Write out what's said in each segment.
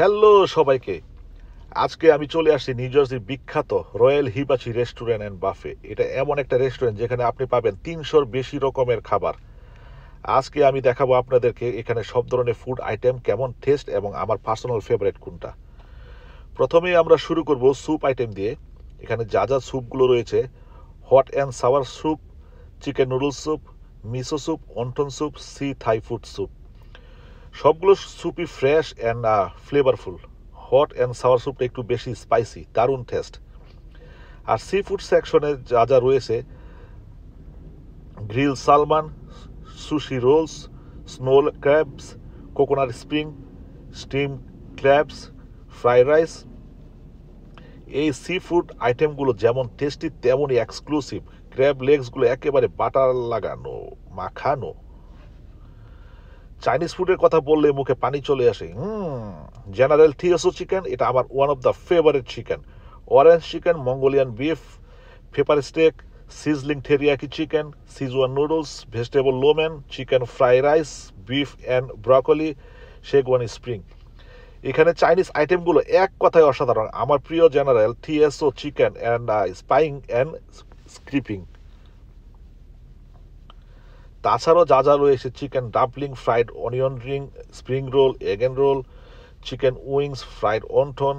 Hello সবাইকে। আজকে আমি চলে আসছি নিউ জার্সির বিখ্যাত রয়্যাল হিবাচি রেস্টুরেন্ট অ্যান্ড বাফে। এটা এমন একটা রেস্টুরেন্ট যেখানে আপনি পাবেন ৩০০-র বেশি রকমের খাবার। আজকে আমি দেখাবো আপনাদেরকে এখানে সব ধরনের ফুড আইটেম কেমন টেস্ট এবং আমার পার্সোনাল ফেভারিট কোনটা। প্রথমেই আমরা শুরু করব স্যুপ আইটেম দিয়ে। এখানে যা যা স্যুপগুলো রয়েছে: hot and sour soup, chicken noodles soup, miso soup, wonton soup, sea Thai food soup. সবগুলো স্যুপই fresh and flavourful. Hot and sour স্যুপটা একটু বেশি স্পাইসি, দারুণ টেস্ট। আর সি ফুড সেকশনে যা যা রয়েছে: grill salmon, sushi rolls, snow crabs, coconut spring, steam crabs, fried rice. এই সি ফুড আইটেমগুলো যেমন টেস্টি তেমনই এক্সক্লুসিভ। ক্র্যাব লেগসগুলো একেবারে বাটার লাগানো, মাখানো। চাইনিজ ফুডের কথা বললে মুখে পানি চলে আসে। জেনারেল টিএসও চিকেন, এটা আমার one of the favourite chicken. Orange chicken, Mongolian beef, pepper steak, sizzling teriyaki chicken, Szechuan noodles, vegetable lo mein, chicken fry rice, beef and broccoli, Schezwan spring. এখানে চাইনিজ আইটেমগুলো এক কথায় অসাধারণ। আমার প্রিয় general Tso chicken and spicy and স্ক্রিপিং। তাছাড়াও যা যা রয়েছে: chicken dumpling, fried onion ring, spring roll, egg and roll, chicken wings, fried wonton,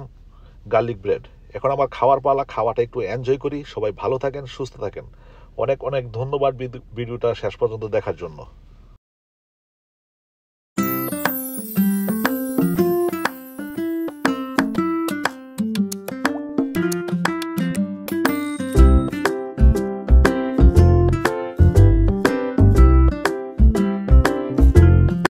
garlic bread. এখন আমার খাওয়ার পালা, খাওয়াটা একটু এনজয় করি। সবাই ভালো থাকেন, সুস্থ থাকেন। অনেক অনেক ধন্যবাদ ভিডিওটা শেষ পর্যন্ত দেখার জন্য।